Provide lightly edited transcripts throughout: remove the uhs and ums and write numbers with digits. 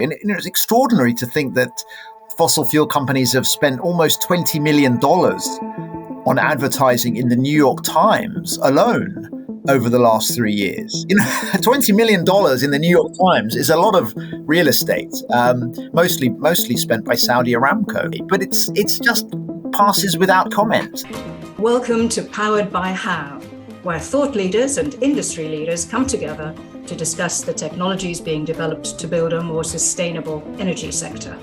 And it's extraordinary to think that fossil fuel companies have spent almost $20 million on advertising in the New York Times alone over the last 3 years. $20 million in the New York Times is a lot of real estate, mostly spent by Saudi Aramco. But it's just passes without comment. Welcome to Powered by How, where thought leaders and industry leaders come together to discuss the technologies being developed to build a more sustainable energy sector.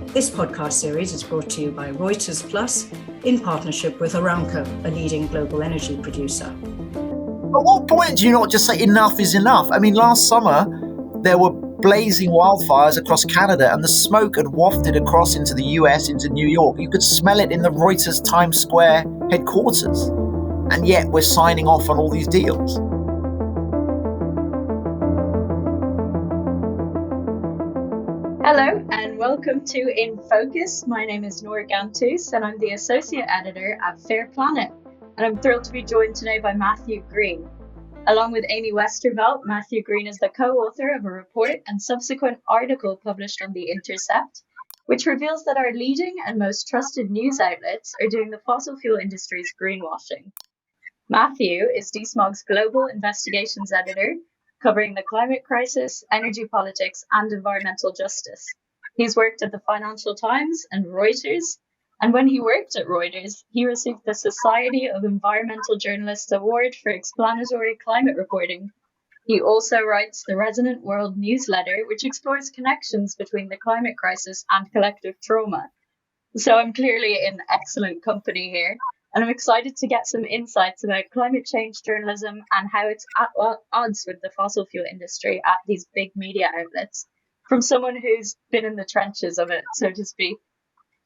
This podcast series is brought to you by Reuters Plus in partnership with Aramco, a leading global energy producer. At what point do you not just say enough is enough? I mean, last summer, there were blazing wildfires across Canada and the smoke had wafted across into the US, into New York. You could smell it in the Reuters Times Square headquarters. And yet we're signing off on all these deals. Hello and welcome to In Focus. My name is Noor Gantus and I'm the Associate Editor at FairPlanet. And I'm thrilled to be joined today by Matthew Green. Along with Amy Westervelt, Matthew Green is the co-author of a report and subsequent article published on The Intercept, which reveals that our leading and most trusted news outlets are doing the fossil fuel industry's greenwashing. Matthew is DeSmog's Global Investigations Editor, covering the climate crisis, energy politics, and environmental justice. He's worked at the Financial Times and Reuters, and when he worked at Reuters, he received the Society of Environmental Journalists Award for explanatory climate reporting. He also writes the Resonant World newsletter, which explores connections between the climate crisis and collective trauma. So I'm clearly in excellent company here, and I'm excited to get some insights about climate change journalism and how it's at odds with the fossil fuel industry at these big media outlets, from someone who's been in the trenches of it, so to speak.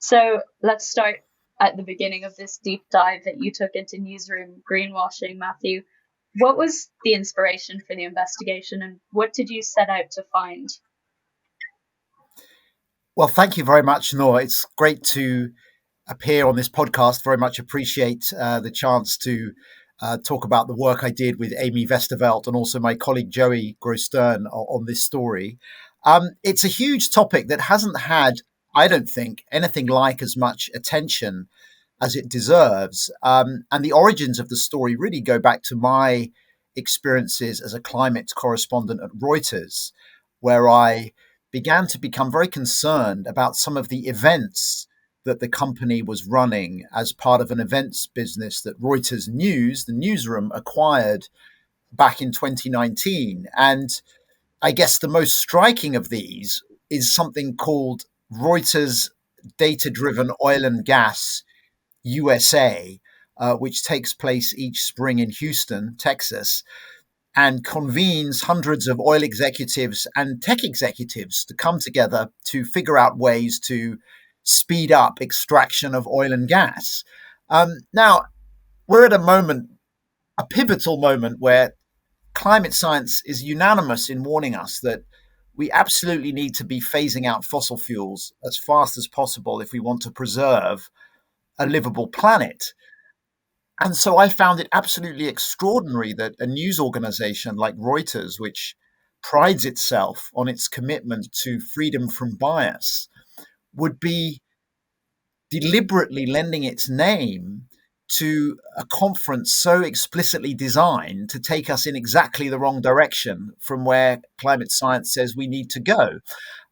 So let's start at the beginning of this deep dive that you took into Newsroom greenwashing, Matthew. What was the inspiration for the investigation and what did you set out to find? Well, thank you very much, Noor. It's great to appear on this podcast. Very much appreciate the chance to talk about the work I did with Amy Westervelt and also my colleague Joey Grostern on this story. It's a huge topic that hasn't had, I don't think, anything like as much attention as it deserves. And the origins of the story really go back to my experiences as a climate correspondent at Reuters, where I began to become very concerned about some of the events that the company was running as part of an events business that Reuters News, the Newsroom, acquired back in 2019. And I guess the most striking of these is something called Reuters Data-Driven Oil and Gas USA, which takes place each spring in Houston, Texas, and convenes hundreds of oil executives and tech executives to come together to figure out ways to speed up extraction of oil and gas. Now, we're at a pivotal moment where climate science is unanimous in warning us that we absolutely need to be phasing out fossil fuels as fast as possible if we want to preserve a livable planet. And so I found it absolutely extraordinary that a news organization like Reuters, which prides itself on its commitment to freedom from bias, would be deliberately lending its name to a conference so explicitly designed to take us in exactly the wrong direction from where climate science says we need to go.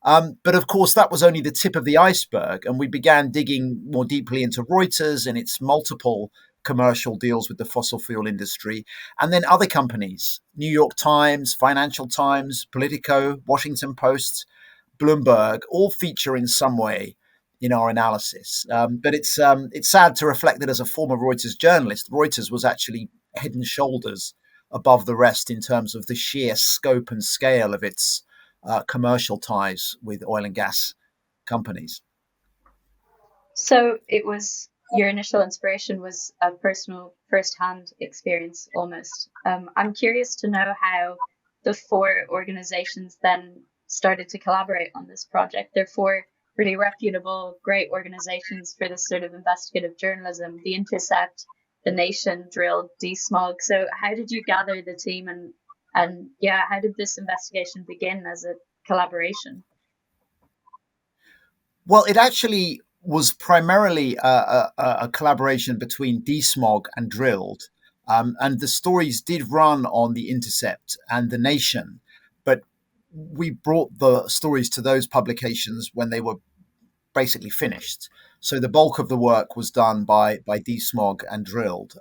But of course, that was only the tip of the iceberg. And we began digging more deeply into Reuters and its multiple commercial deals with the fossil fuel industry. And then other companies, New York Times, Financial Times, Politico, Washington Post, Bloomberg, all feature in some way in our analysis. But it's sad to reflect that as a former Reuters journalist, Reuters was actually head and shoulders above the rest in terms of the sheer scope and scale of its commercial ties with oil and gas companies. So it was your initial inspiration was a personal first-hand experience almost. I'm curious to know how the four organizations then started to collaborate on this project. They're four really reputable, great organizations for this sort of investigative journalism. The Intercept, The Nation, Drill, DeSmog. So how did you gather the team and how did this investigation begin as a collaboration? Well, it actually was primarily a collaboration between DeSmog and Drilled. And the stories did run on the Intercept and The Nation, but we brought the stories to those publications when they were basically finished. So the bulk of the work was done by DeSmog and Drilled.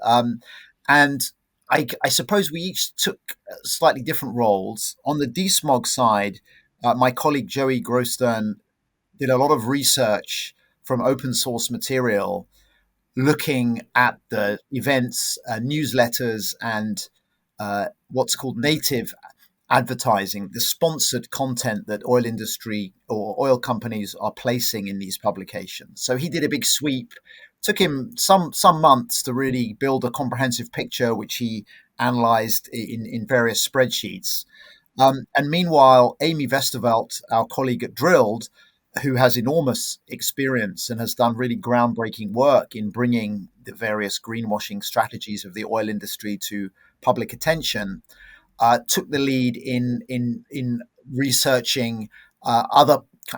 And I suppose we each took slightly different roles. On the DeSmog side, my colleague Joey Grostern did a lot of research from open source material looking at the events, newsletters, and what's called native advertising, the sponsored content that oil industry or oil companies are placing in these publications. So he did a big sweep. Took him some months to really build a comprehensive picture, which he analyzed in various spreadsheets. And meanwhile, Amy Westervelt, our colleague at Drilled, who has enormous experience and has done really groundbreaking work in bringing the various greenwashing strategies of the oil industry to public attention, took the lead in researching other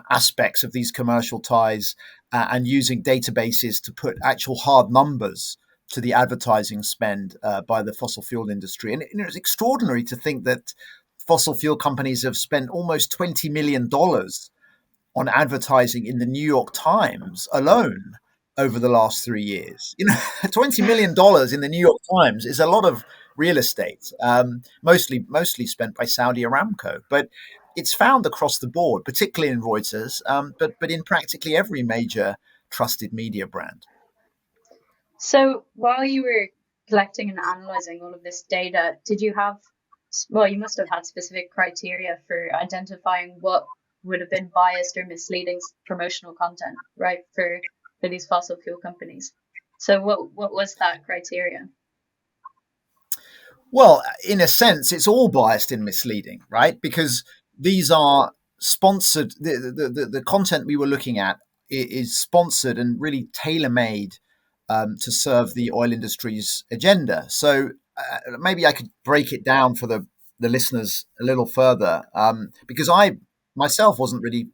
aspects of these commercial ties and using databases to put actual hard numbers to the advertising spend by the fossil fuel industry. And it's extraordinary to think that fossil fuel companies have spent almost $20 million on advertising in the New York Times alone over the last 3 years. $20 million in the New York Times is a lot of real estate, mostly spent by Saudi Aramco, but it's found across the board, particularly in Reuters, but in practically every major trusted media brand. So while you were collecting and analyzing all of this data, did you have, well, you must have had specific criteria for identifying what would have been biased or misleading promotional content, right, for these fossil fuel companies. So what was that criteria? Well, in a sense, it's all biased and misleading, right? Because these are sponsored. The content we were looking at is sponsored and really tailor made to serve the oil industry's agenda. So maybe I could break it down for the listeners a little further, because I myself wasn't really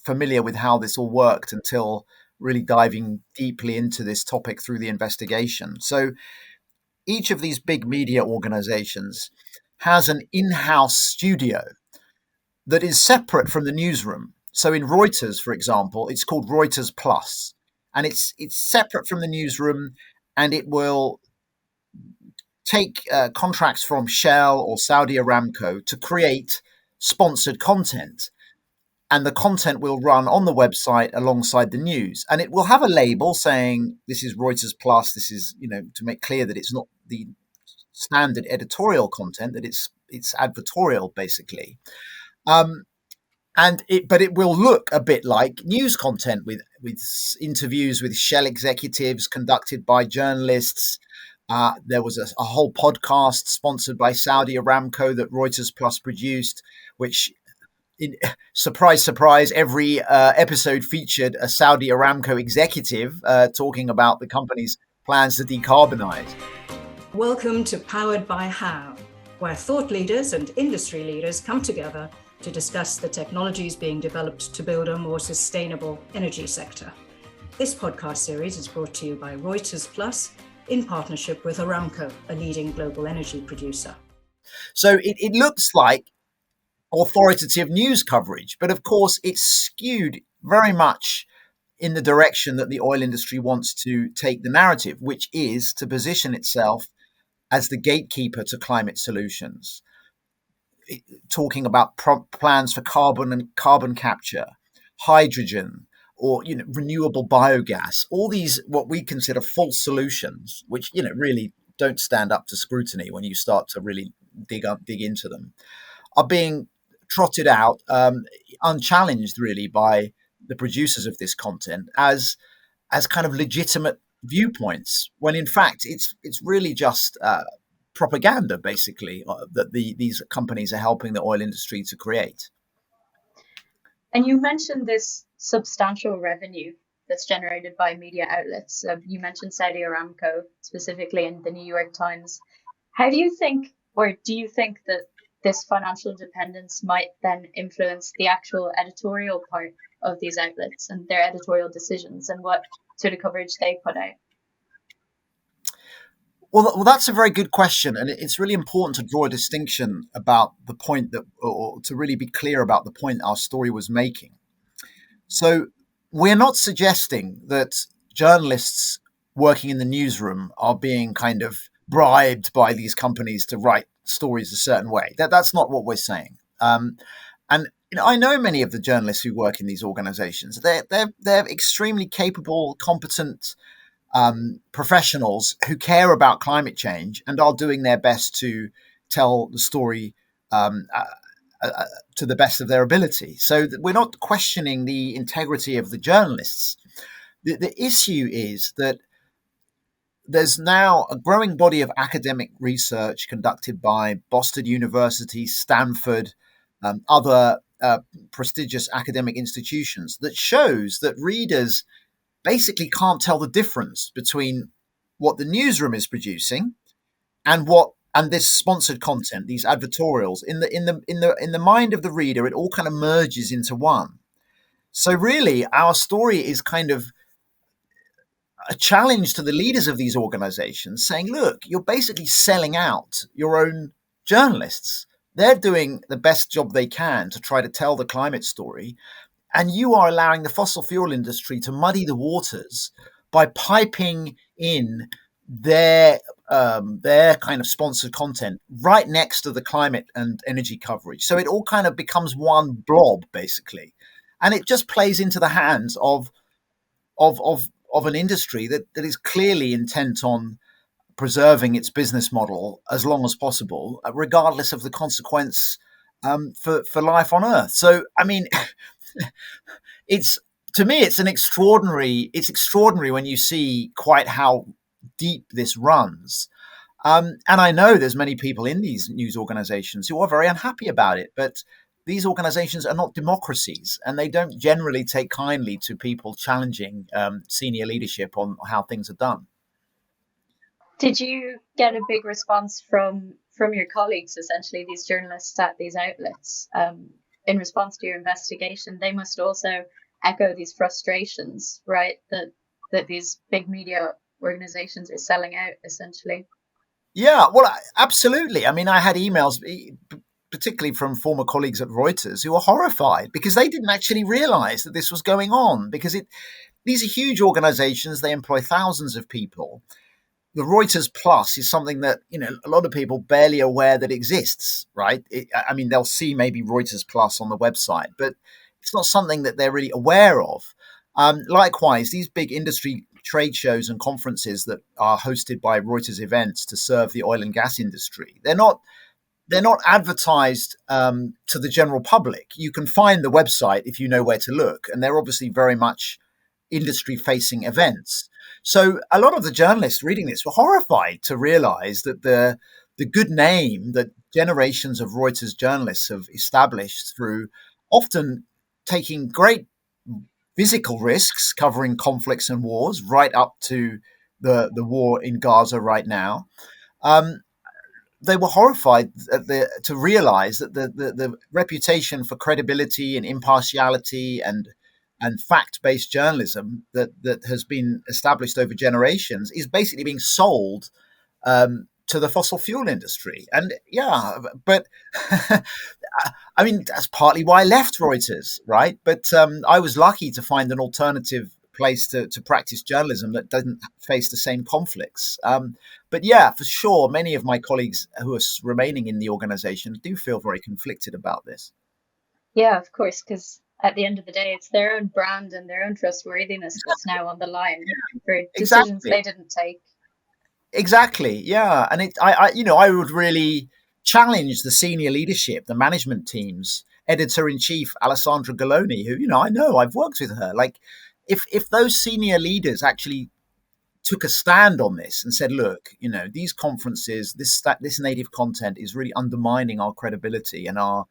familiar with how this all worked until really diving deeply into this topic through the investigation. So each of these big media organizations has an in-house studio that is separate from the newsroom. So in Reuters, for example, it's called Reuters Plus, and it's separate from the newsroom, and it will take contracts from Shell or Saudi Aramco to create sponsored content. And the content will run on the website alongside the news, and it will have a label saying this is Reuters Plus. This is, to make clear that it's not the standard editorial content, that it's advertorial basically. But it will look a bit like news content with interviews with Shell executives conducted by journalists. There was a whole podcast sponsored by Saudi Aramco that Reuters Plus produced, which, surprise, surprise, every episode featured a Saudi Aramco executive talking about the company's plans to decarbonize. Welcome to Powered by How, where thought leaders and industry leaders come together to discuss the technologies being developed to build a more sustainable energy sector. This podcast series is brought to you by Reuters Plus in partnership with Aramco, a leading global energy producer. So it looks like authoritative news coverage, but of course it's skewed very much in the direction that the oil industry wants to take the narrative, which is to position itself as the gatekeeper to climate solutions, talking about plans for carbon capture, hydrogen, or renewable biogas, all these what we consider false solutions, which really don't stand up to scrutiny when you start to really dig into them, are being trotted out unchallenged really by the producers of this content as kind of legitimate viewpoints, when in fact it's really just propaganda basically that these companies are helping the oil industry to create. And you mentioned this substantial revenue that's generated by media outlets. You mentioned Saudi Aramco specifically in the New York Times. How do you think, or do you think that this financial dependence might then influence the actual editorial part of these outlets and their editorial decisions and what sort of coverage they put out? Well, that's a very good question, and it's really important to draw a distinction about the point that, or to really be clear about the point our story was making. So, we're not suggesting that journalists working in the newsroom are being kind of bribed by these companies to write stories a certain way. That's not what we're saying. And I know many of the journalists who work in these organizations. They're extremely capable, competent professionals who care about climate change and are doing their best to tell the story to the best of their ability. So we're not questioning the integrity of the journalists. The issue is that there's now a growing body of academic research conducted by Boston University, Stanford, other prestigious academic institutions that shows that readers basically can't tell the difference between what the newsroom is producing and this sponsored content, these advertorials. In the mind of the reader, it all kind of merges into one. So really, our story is kind of a challenge to the leaders of these organizations, saying, look, you're basically selling out your own journalists. They're doing the best job they can to try to tell the climate story. And you are allowing the fossil fuel industry to muddy the waters by piping in their kind of sponsored content right next to the climate and energy coverage. So it all kind of becomes one blob, basically. And it just plays into the hands of an industry that is clearly intent on preserving its business model as long as possible, regardless of the consequence for life on Earth. So, I mean, to me, it's extraordinary when you see quite how deep this runs. And I know there's many people in these news organizations who are very unhappy about it, but these organizations are not democracies, and they don't generally take kindly to people challenging senior leadership on how things are done. Did you get a big response from your colleagues, essentially these journalists at these outlets, in response to your investigation? They must also echo these frustrations, right? That these big media organizations are selling out, essentially. Yeah, well, absolutely. I mean, I had emails, particularly from former colleagues at Reuters, who were horrified because they didn't actually realize that this was going on, because these are huge organizations. They employ thousands of people. The Reuters Plus is something that, a lot of people barely aware that exists, right? I mean, they'll see maybe Reuters Plus on the website, but it's not something that they're really aware of. Likewise, these big industry trade shows and conferences that are hosted by Reuters Events to serve the oil and gas industry, they're not advertised to the general public. You can find the website if you know where to look, and they're obviously very much industry-facing events. So a lot of the journalists reading this were horrified to realize that the good name that generations of Reuters journalists have established through often taking great physical risks, covering conflicts and wars, right up to the war in Gaza right now. They were horrified to realize that the reputation for credibility and impartiality and fact-based journalism that has been established over generations is basically being sold to the fossil fuel industry. And yeah, but I mean, that's partly why I left Reuters, right? But I was lucky to find an alternative place to practice journalism that doesn't face the same conflicts. But yeah, for sure, many of my colleagues who are remaining in the organization do feel very conflicted about this. Yeah, of course, because at the end of the day, it's their own brand and their own trustworthiness that's now on the line for decisions they didn't take. Exactly. Yeah. And I would really challenge the senior leadership, the management teams, editor-in-chief Alessandra Galloni, who, I know I've worked with her. Like, if those senior leaders actually took a stand on this and said, look, these conferences, this native content is really undermining our credibility and our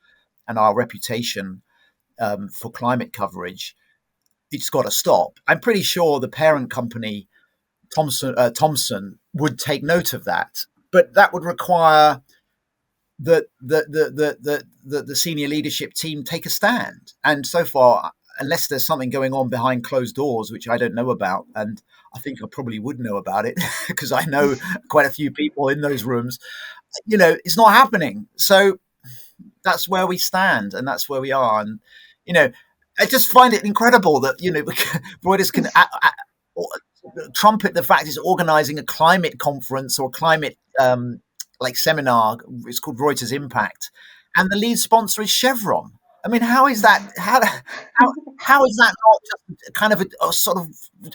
reputation for climate coverage, it's got to stop. I'm pretty sure the parent company, Thomson, would take note of that, but that would require that the senior leadership team take a stand. And so far, unless there's something going on behind closed doors, which I don't know about, and I think I probably would know about it because I know quite a few people in those rooms, it's not happening. So that's where we stand, and that's where we are. And I just find it incredible that Reuters can trumpet the fact it's organizing a climate conference or climate like seminar. It's called Reuters Impact, and the lead sponsor is Chevron. I mean, how is that? How is that not just kind of a sort of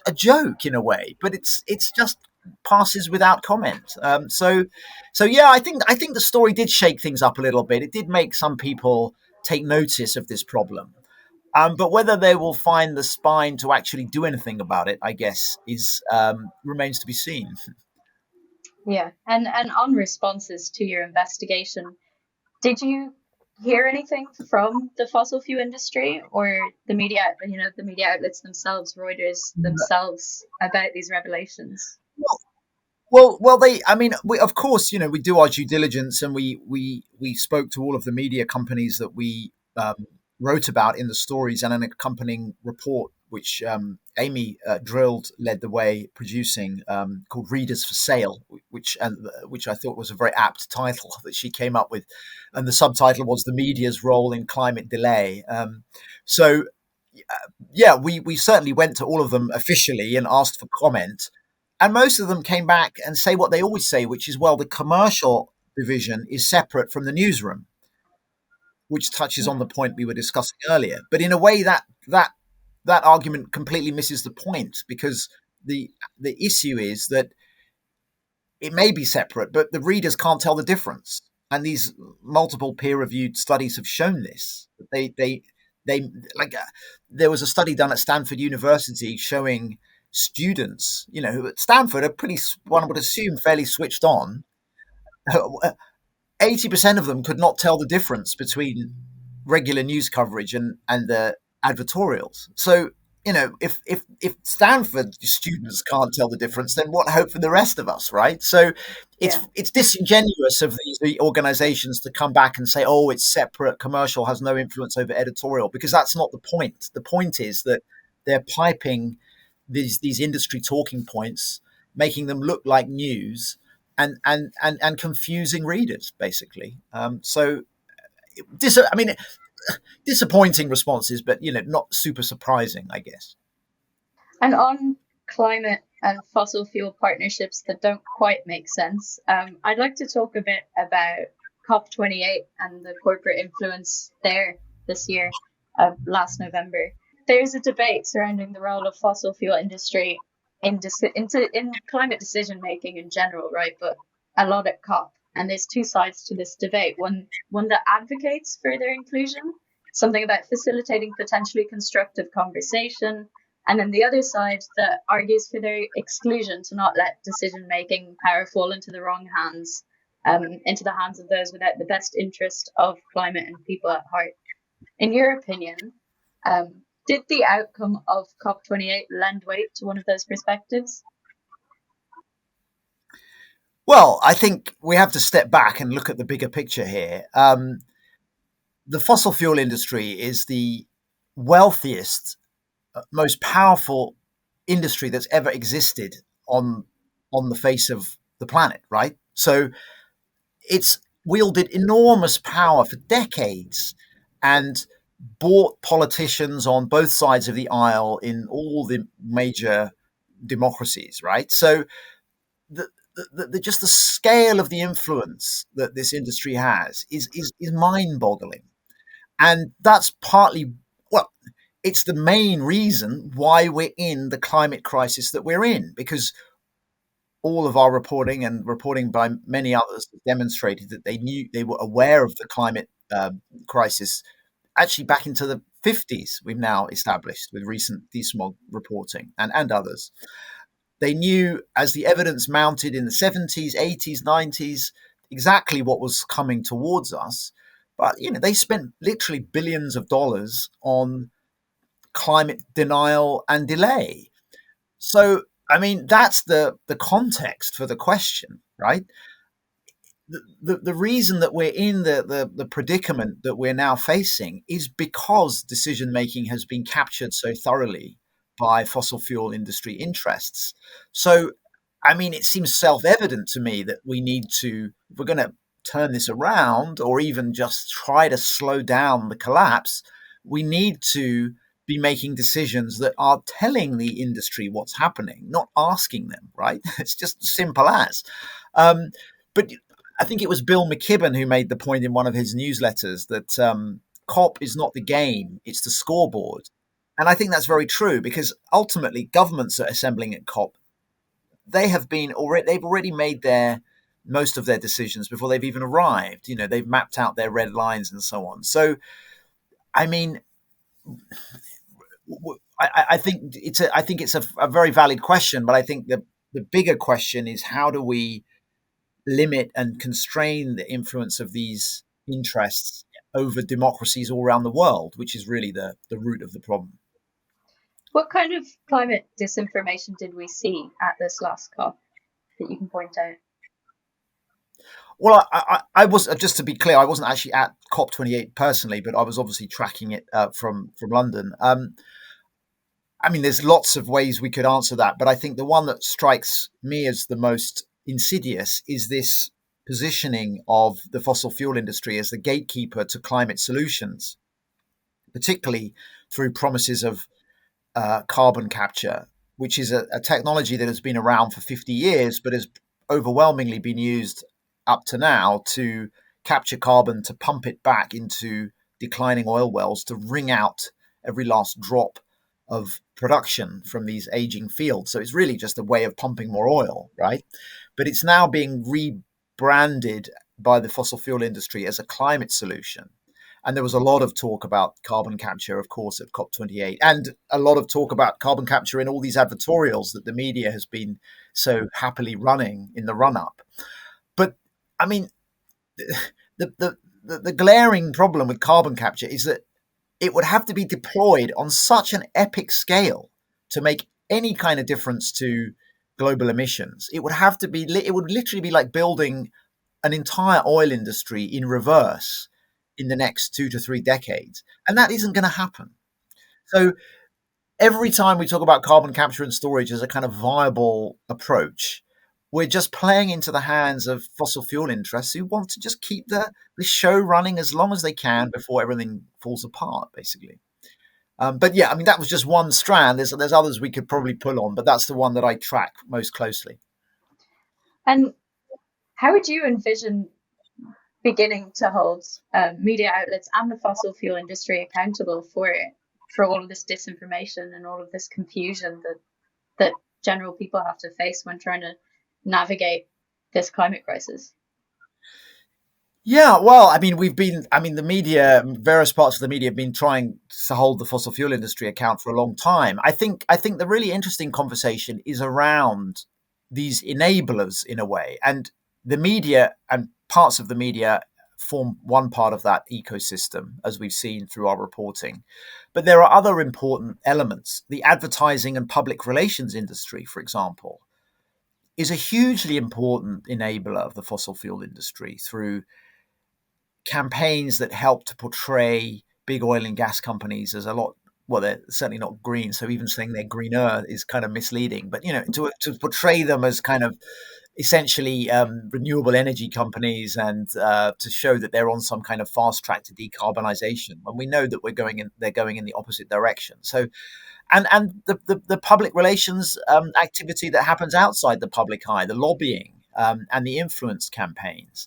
a joke in a way? But it's just passes without comment. So yeah, I think the story did shake things up a little bit. It did make some people take notice of this problem. But whether they will find the spine to actually do anything about it, I guess, is remains to be seen. Yeah, and on responses to your investigation, did you hear anything from the fossil fuel industry or the media, the media outlets themselves, Reuters themselves, about these revelations? Well, I mean, of course, we do our due diligence, and we spoke to all of the media companies that we wrote about in the stories and an accompanying report, which Amy led the way producing, called "Readers for Sale," which I thought was a very apt title that she came up with, and the subtitle was "The Media's Role in Climate Delay." So, yeah, we certainly went to all of them officially and asked for comment. And most of them came back and say what they always say, which is, well, the commercial division is separate from the newsroom, which touches on the point we were discussing earlier. But in a way, that argument completely misses the point, because the issue is that it may be separate, but the readers can't tell the difference. And these multiple peer-reviewed studies have shown this. They there was a study done at Stanford University showing students, who at Stanford are pretty, one would assume, fairly switched on. 80% of them could not tell the difference between regular news coverage and the advertorials. So, if Stanford students can't tell the difference, then what hope for the rest of us, right? So it's disingenuous of these organizations to come back and say, oh, it's separate, commercial has no influence over editorial, because that's not the point. The point is that they're piping these industry talking points, making them look like news, and confusing readers, basically. Disappointing responses, but not super surprising, I guess. And on climate and fossil fuel partnerships that don't quite make sense, I'd like to talk a bit about COP28 and the corporate influence there this year, last November. There's a debate surrounding the role of fossil fuel industry in climate decision making in general, right? But a lot at COP. And there's two sides to this debate. One that advocates for their inclusion, something about facilitating potentially constructive conversation, and then the other side that argues for their exclusion, to not let decision-making power fall into the wrong hands, into the hands of those without the best interest of climate and people at heart. In your opinion, did the outcome of COP28 lend weight to one of those perspectives? Well, I think we have to step back and look at the bigger picture here. The fossil fuel industry is the wealthiest, most powerful industry that's ever existed on the face of the planet, right? So it's wielded enormous power for decades and bought politicians on both sides of the aisle in all the major democracies, right? So just the scale of the influence that this industry has is mind-boggling, and that's partly, well, it's the main reason why we're in the climate crisis that we're in, because all of our reporting and reporting by many others demonstrated that they were aware of the climate crisis actually back into the 50s. We've now established with recent DeSmog reporting and others. They knew, as the evidence mounted in the 70s, 80s, 90s, exactly what was coming towards us. But, they spent literally billions of dollars on climate denial and delay. So, I mean, that's the context for the question, right? the reason that we're in the predicament that we're now facing is because decision making has been captured so thoroughly by fossil fuel industry interests. So, I mean, it seems self evident to me that we need to, if we're going to turn this around or even just try to slow down the collapse, we need to be making decisions that are telling the industry what's happening, not asking them, right? It's just simple as. Um, but I think it was Bill McKibben who made the point in one of his newsletters that COP is not the game, it's the scoreboard. And I think that's very true because ultimately governments are assembling at COP. They've already made their most of their decisions before they've even arrived. You know, they've mapped out their red lines and so on. So, I mean, I think it's a very valid question, but I think the bigger question is how do we limit and constrain the influence of these interests over democracies all around the world, which is really the root of the problem. What kind of climate disinformation did we see at this last COP that you can point out? Well, I was, just to be clear, I wasn't actually at COP28 personally, but I was obviously tracking it from London. I mean, there's lots of ways we could answer that, but I think the one that strikes me as the most insidious is this positioning of the fossil fuel industry as the gatekeeper to climate solutions, particularly through promises of carbon capture, which is a technology that has been around for 50 years, but has overwhelmingly been used up to now to capture carbon, to pump it back into declining oil wells, to wring out every last drop of production from these aging fields. So it's really just a way of pumping more oil, right? But it's now being rebranded by the fossil fuel industry as a climate solution. And there was a lot of talk about carbon capture, of course, at COP28, and a lot of talk about carbon capture in all these advertorials that the media has been so happily running in the run up. But I mean, the glaring problem with carbon capture is that it would have to be deployed on such an epic scale to make any kind of difference to global emissions. It would literally be like building an entire oil industry in reverse in the next 2 to 3 decades. And that isn't going to happen. So every time we talk about carbon capture and storage as a kind of viable approach, we're just playing into the hands of fossil fuel interests who want to just keep the show running as long as they can before everything falls apart, basically. But yeah, I mean, that was just one strand. There's others we could probably pull on, but that's the one that I track most closely. And how would you envision beginning to hold media outlets and the fossil fuel industry accountable for all of this disinformation and all of this confusion that general people have to face when trying to navigate this climate crisis? Yeah, well, I mean, the media, various parts of the media have been trying to hold the fossil fuel industry account for a long time. I think the really interesting conversation is around these enablers in a way, and the media and parts of the media form one part of that ecosystem, as we've seen through our reporting. But there are other important elements. The advertising and public relations industry, for example, is a hugely important enabler of the fossil fuel industry through campaigns that help to portray big oil and gas companies as a lot, well, they're certainly not green, so even saying they're greener is kind of misleading, but to portray them as kind of essentially renewable energy companies, and to show that they're on some kind of fast track to decarbonisation, when we know that they're going in the opposite direction. So and the public relations activity that happens outside the public eye, the lobbying and the influence campaigns,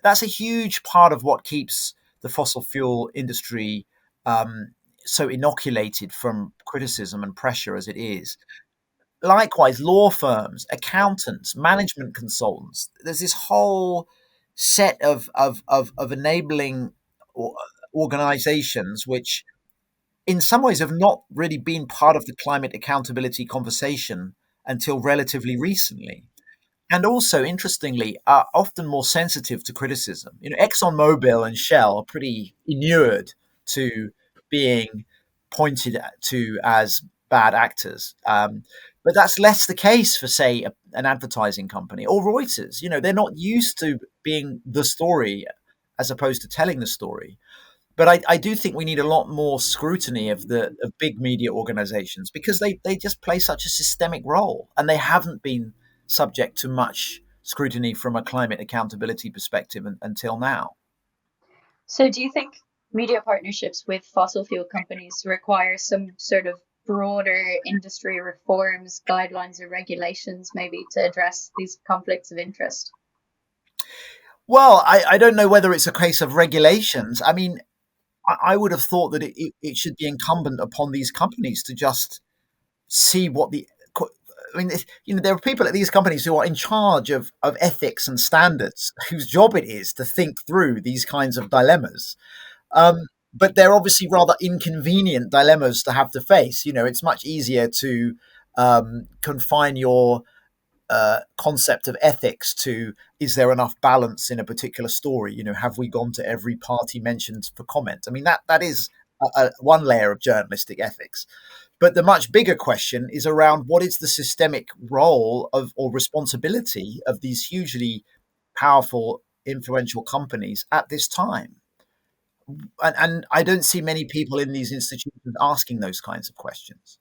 that's a huge part of what keeps the fossil fuel industry so inoculated from criticism and pressure as it is. Likewise, law firms, accountants, management consultants, there's this whole set of enabling organizations which in some ways have not really been part of the climate accountability conversation until relatively recently, and also interestingly are often more sensitive to criticism. ExxonMobil and Shell are pretty inured to being pointed to as bad actors. But that's less the case for, say, an advertising company or Reuters. They're not used to being the story as opposed to telling the story. But I do think we need a lot more scrutiny of big media organizations, because they just play such a systemic role, and they haven't been subject to much scrutiny from a climate accountability perspective until now. So do you think media partnerships with fossil fuel companies require some sort of broader industry reforms, guidelines, or regulations maybe to address these conflicts of interest? Well, I don't know whether it's a case of regulations. I mean, I would have thought that it should be incumbent upon these companies to just see what the. I mean, there are people at these companies who are in charge of ethics and standards, whose job it is to think through these kinds of dilemmas. But they're obviously rather inconvenient dilemmas to have to face. It's much easier to confine your concept of ethics to, is there enough balance in a particular story? Have we gone to every party mentioned for comment? I mean, that is one layer of journalistic ethics. But the much bigger question is around what is the systemic role of or responsibility of these hugely powerful, influential companies at this time. And I don't see many people in these institutions asking those kinds of questions.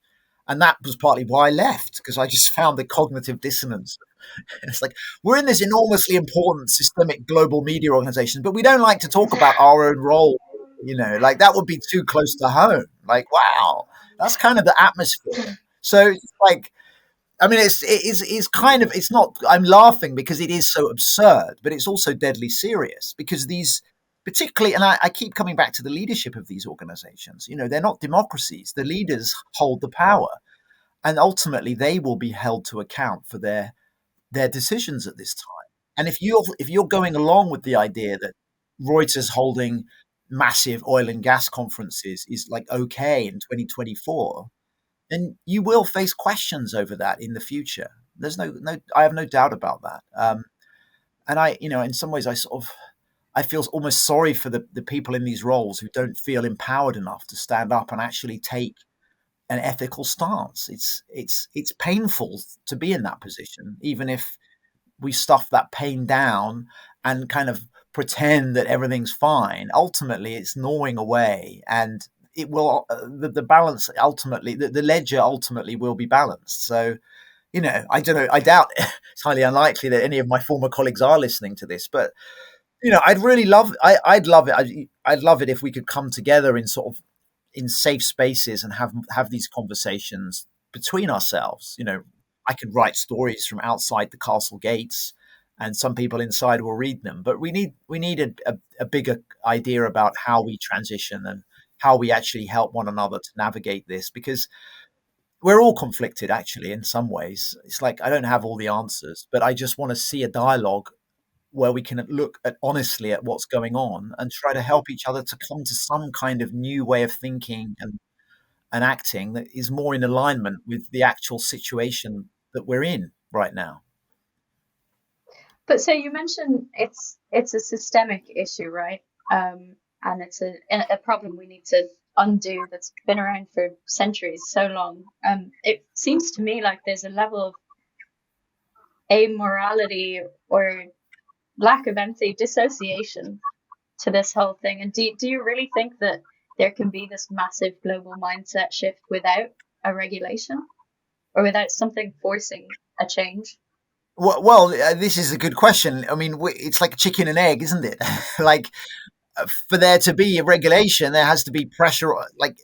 And that was partly why I left, because I just found the cognitive dissonance. It's like, we're in this enormously important systemic global media organization, but we don't like to talk about our own role. Like that would be too close to home. Like, wow, that's kind of the atmosphere. So it's like, I mean, it's kind of, it's not, I'm laughing because it is so absurd, but it's also deadly serious, because these, particularly, and I keep coming back to the leadership of these organizations, they're not democracies. The leaders hold the power, and ultimately they will be held to account for their decisions at this time. And if you're going along with the idea that Reuters holding massive oil and gas conferences is like okay in 2024, then you will face questions over that in the future. There's no, I have no doubt about that. And in some ways, I feel almost sorry for the people in these roles who don't feel empowered enough to stand up and actually take an ethical stance. It's painful to be in that position, even if we stuff that pain down and kind of pretend that everything's fine. Ultimately, it's gnawing away, and it will the balance ultimately, the ledger ultimately will be balanced. So, I don't know. I doubt it's highly unlikely that any of my former colleagues are listening to this, but I'd really love. I'd love it. I'd love it if we could come together in sort of in safe spaces and have these conversations between ourselves. I could write stories from outside the castle gates, and some people inside will read them. But we need a bigger idea about how we transition and how we actually help one another to navigate this, because we're all conflicted actually in some ways. It's like I don't have all the answers, but I just want to see a dialogue where we can look at honestly at what's going on and try to help each other to come to some kind of new way of thinking and acting that is more in alignment with the actual situation that we're in right now. But so you mentioned it's a systemic issue, right? And it's a problem we need to undo that's been around for centuries, so long. It seems to me like there's a level of amorality or lack of empathy, dissociation to this whole thing. And do you really think that there can be this massive global mindset shift without a regulation or without something forcing a change? Well, this is a good question. I mean, it's like a chicken and egg, isn't it? Like, for there to be a regulation, there has to be pressure, like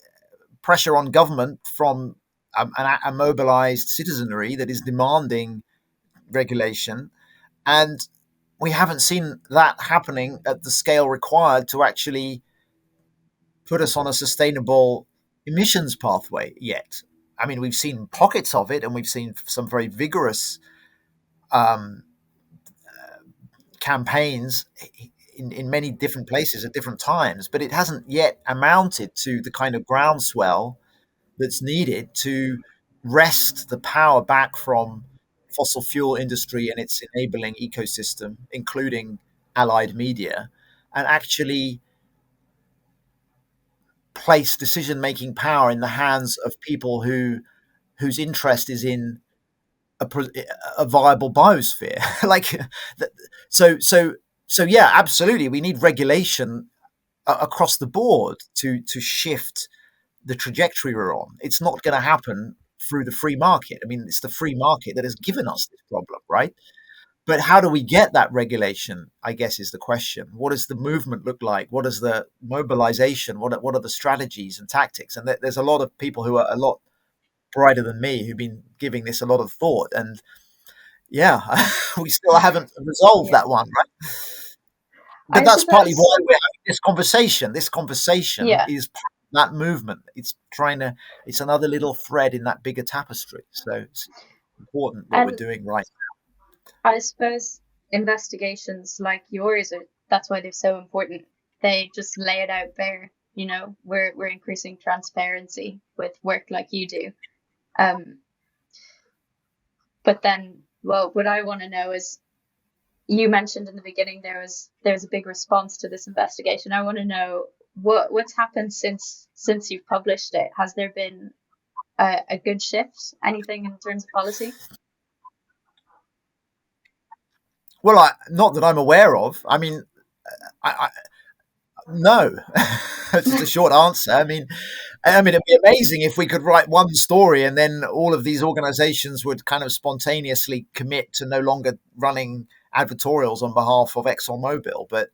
pressure on government from a mobilized citizenry that is demanding regulation. And we haven't seen that happening at the scale required to actually put us on a sustainable emissions pathway yet. I mean, we've seen pockets of it, and we've seen some very vigorous um, campaigns in many different places at different times, but it hasn't yet amounted to the kind of groundswell that's needed to wrest the power back from fossil fuel industry and its enabling ecosystem, including allied media, and actually place decision-making power in the hands of people whose interest is in a viable biosphere. Like, so yeah, absolutely, we need regulation across the board to shift the trajectory we're on. It's not going to happen through the free market. I mean, it's the free market that has given us this problem, right? But how do we get that regulation, I guess, is the question. What does the movement look like? What is the mobilization? What are the strategies and tactics? And there's a lot of people who are a lot brighter than me who've been giving this a lot of thought. And yeah, we still haven't resolved Yeah. that one, right? But I that's partly suppose, why we're having this conversation. This conversation yeah. is part of that movement. It's another little thread in that bigger tapestry. So it's important what we're And doing right. I suppose investigations like yours are that's why they're so important. They just lay it out there. You know, we're increasing transparency with work like you do. Um, but then, well, what I want to know is you mentioned in the beginning there's a big response to this investigation. I want to know what's happened since you've published it. Has there been a good shift? Anything in terms of policy? Well, not that I'm aware of. I mean, I no. That's just a short answer. It'd be amazing if we could write one story and then all of these organizations would kind of spontaneously commit to no longer running advertorials on behalf of ExxonMobil. But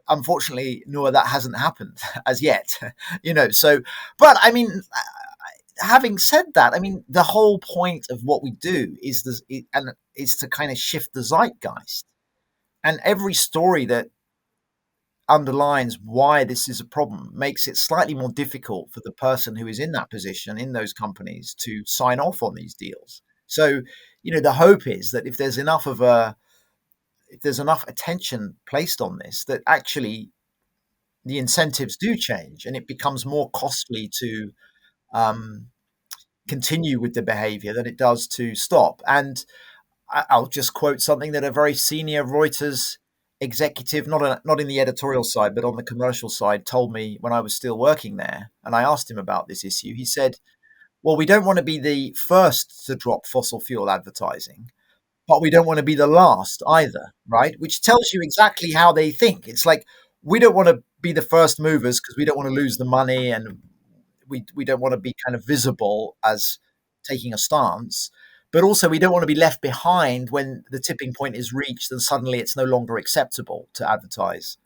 unfortunately, Noor, that hasn't happened as yet. So, but I mean, having said that, I mean, the whole point of what we do is to kind of shift the zeitgeist. And every story that underlines why this is a problem makes it slightly more difficult for the person who is in that position in those companies to sign off on these deals. So, the hope is that if there's enough attention placed on this, that actually the incentives do change and it becomes more costly to continue with the behavior than it does to stop. And I'll just quote something that a very senior Reuters executive, not in the editorial side, but on the commercial side, told me when I was still working there. And I asked him about this issue. He said, well, we don't want to be the first to drop fossil fuel advertising, but we don't want to be the last either, right? Which tells you exactly how they think. It's like, we don't want to be the first movers because we don't want to lose the money, and we don't want to be kind of visible as taking a stance, but also we don't want to be left behind when the tipping point is reached and suddenly it's no longer acceptable to advertise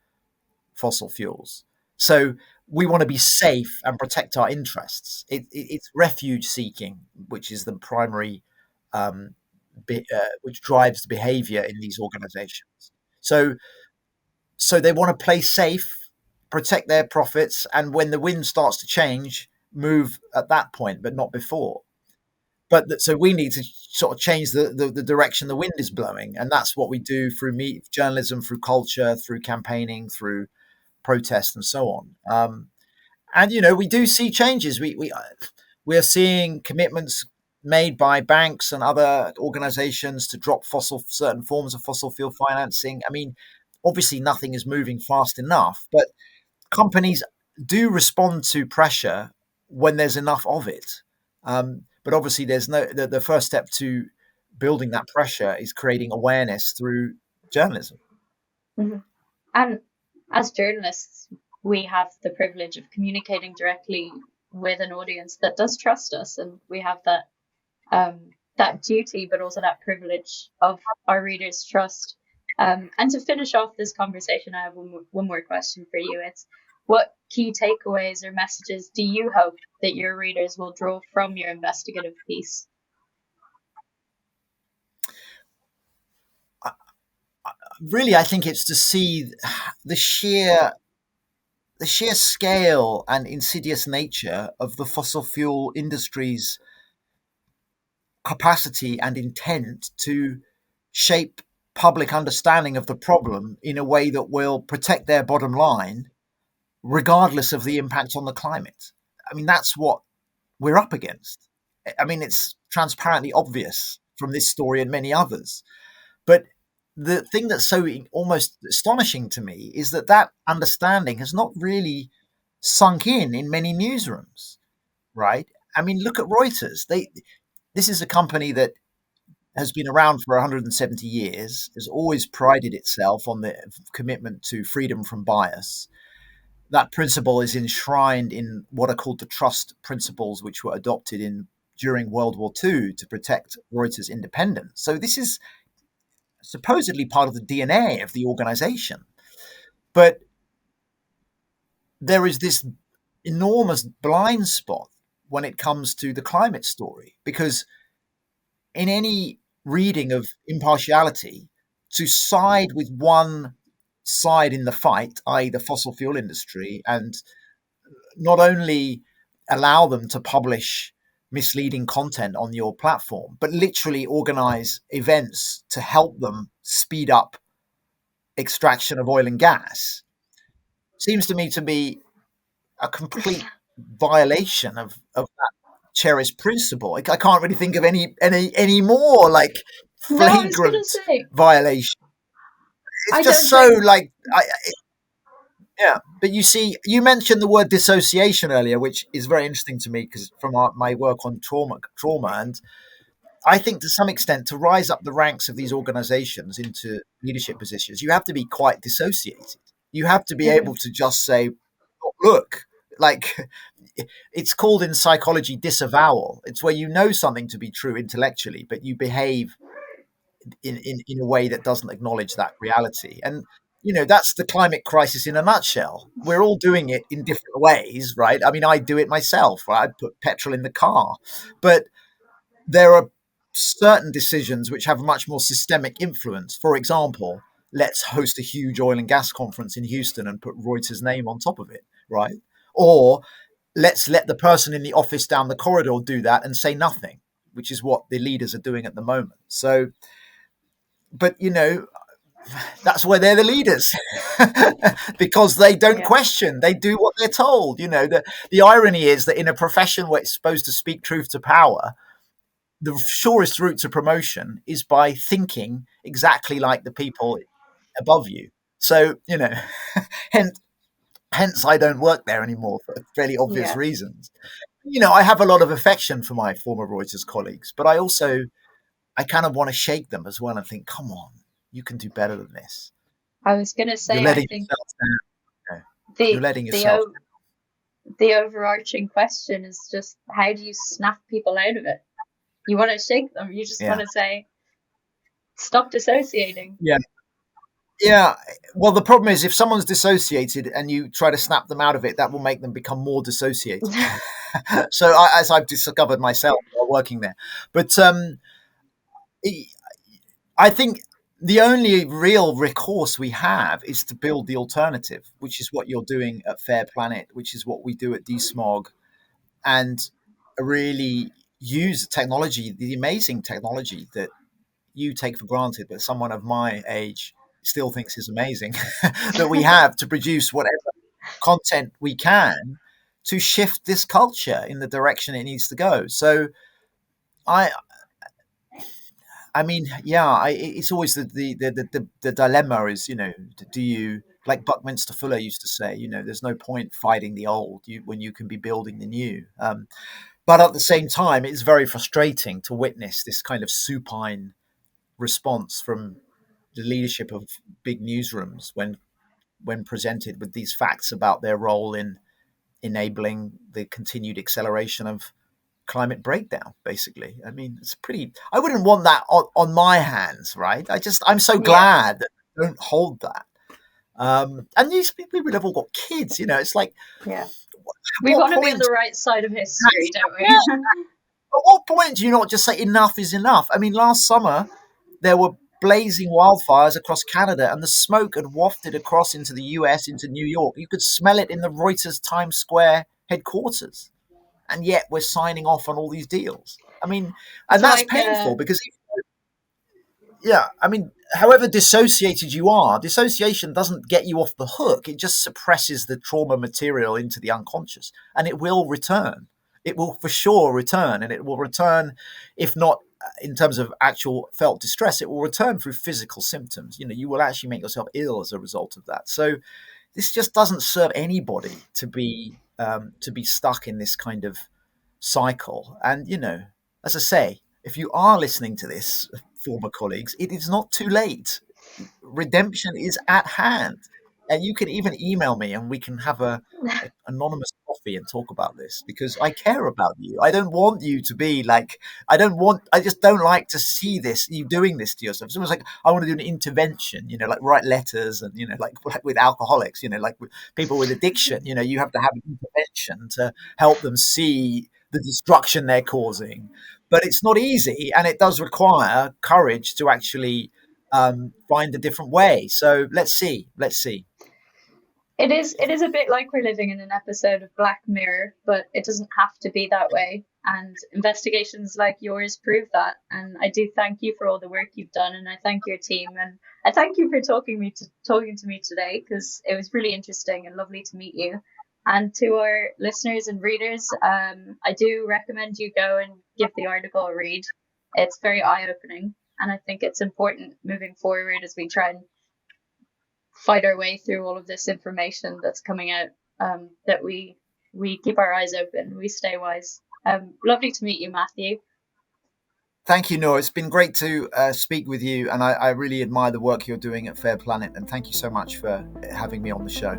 fossil fuels. So we want to be safe and protect our interests. It's refuge seeking, which is the primary, which drives the behavior in these organizations. So they want to play safe, protect their profits, and when the wind starts to change, move at that point, but not before. So we need to sort of change the direction the wind is blowing, and that's what we do through journalism, through culture, through campaigning, through protest, and so on. And we do see changes. We are seeing commitments made by banks and other organizations to drop certain forms of fossil fuel financing. I mean, obviously nothing is moving fast enough, but companies do respond to pressure when there's enough of it. But obviously, the first step to building that pressure is creating awareness through journalism. Mm-hmm. And as journalists, we have the privilege of communicating directly with an audience that does trust us, and we have that duty, but also that privilege of our readers' trust. And to finish off this conversation, I have one more question for you. It's what key takeaways or messages do you hope that your readers will draw from your investigative piece? Really, I think it's to see the sheer scale and insidious nature of the fossil fuel industry's capacity and intent to shape public understanding of the problem in a way that will protect their bottom line, regardless of the impact on the climate. I mean, that's what we're up against. I mean, it's transparently obvious from this story and many others. But the thing that's so almost astonishing to me is that understanding has not really sunk in many newsrooms, right? I mean, look at Reuters. This is a company that has been around for 170 years, has always prided itself on the commitment to freedom from bias. That principle is enshrined in what are called the trust principles, which were adopted during World War II to protect Reuters' independence. So this is supposedly part of the DNA of the organization. But there is this enormous blind spot when it comes to the climate story, because in any reading of impartiality, to side with one side in the fight, i.e., the fossil fuel industry, and not only allow them to publish misleading content on your platform, but literally organize events to help them speed up extraction of oil and gas, seems to me to be a complete violation of that cherished principle. I can't really think of any more like No, I was going to flagrant say, violation. It's I just don't so think. like yeah. But you see, you mentioned the word dissociation earlier, which is very interesting to me because from my work on trauma, and I think to some extent to rise up the ranks of these organizations into leadership positions, you have to be quite dissociated. You have to be able to just say, "Oh, look, like it's called in psychology disavowal. It's where you know something to be true intellectually, but you behave in a way that doesn't acknowledge that reality. And, that's the climate crisis in a nutshell. We're all doing it in different ways, right? I mean, I do it myself, right? I put petrol in the car. But there are certain decisions which have a much more systemic influence. For example, let's host a huge oil and gas conference in Houston and put Reuters' name on top of it, right? Or let's let the person in the office down the corridor do that and say nothing, which is what the leaders are doing at the moment. So, but that's where they're the leaders because they don't Yeah. question, they do what they're told. The irony is that in a profession where it's supposed to speak truth to power, the surest route to promotion is by thinking exactly like the people above you. So, hence, I don't work there anymore for fairly obvious Yeah. reasons. I have a lot of affection for my former Reuters colleagues, but I kind of want to shake them as well and think, come on, you can do better than this. I was going to You're say, I letting think yourself down. You're the letting the yourself o- the overarching question is just how do you snap people out of it? You want to shake them. You just want down. to say, stop dissociating. Yeah. Yeah. Well, the problem is if someone's dissociated and you try to snap them out of it, that will make them become more dissociated. So, as I've discovered myself while working there. But I think the only real recourse we have is to build the alternative, which is what you're doing at FairPlanet, which is what we do at DeSmog, and really use technology, the amazing technology that you take for granted, but someone of my age still thinks is amazing, that we have to produce whatever content we can to shift this culture in the direction it needs to go. So I I mean, yeah, it's always the dilemma is, do you, like Buckminster Fuller used to say, there's no point fighting the old when you can be building the new. But at the same time, it's very frustrating to witness this kind of supine response from the leadership of big newsrooms when presented with these facts about their role in enabling the continued acceleration of climate breakdown. Basically, I mean, it's pretty. I wouldn't want that on my hands, right? I'm so Yeah. glad that I don't hold that. And these people have all got kids. It's like, Yeah. at We what want to be on point? the right side of history, don't Yeah, we? at what point do you not just say enough is enough? I mean, last summer there were blazing wildfires across Canada, and the smoke had wafted across into the US, into New York. You could smell it in the Reuters Times Square headquarters, and yet we're signing off on all these deals. I mean, It's and that's like, painful because, yeah, I mean, however dissociated you are, dissociation doesn't get you off the hook. It just suppresses the trauma material into the unconscious, and it will return. It will for sure return, and it will return, if not in terms of actual felt distress, it will return through physical symptoms. You will actually make yourself ill as a result of that. So this just doesn't serve anybody to be stuck in this kind of cycle. And as I say, if you are listening to this former colleagues, it is not too late. Redemption is at hand. And you can even email me and we can have a anonymous coffee and talk about this, because I care about you. I don't want you to be like, I just don't like to see this, you doing this to yourself. It's almost like I want to do an intervention, like write letters and, like with alcoholics, like with people with addiction, you have to have an intervention to help them see the destruction they're causing. But it's not easy, and it does require courage to actually find a different way. So let's see. It is a bit like we're living in an episode of Black Mirror, but it doesn't have to be that way. And investigations like yours prove that. And I do thank you for all the work you've done, and I thank your team, and I thank you for talking to me today, because it was really interesting and lovely to meet you. And to our listeners and readers, I do recommend you go and give the article a read. It's very eye-opening, and I think it's important moving forward as we try and fight our way through all of this information that's coming out, that we keep our eyes open, we stay wise. Lovely to meet you, Matthew. Thank you, Nora. It's been great to speak with you, and I really admire the work you're doing at FairPlanet, and thank you so much for having me on the show.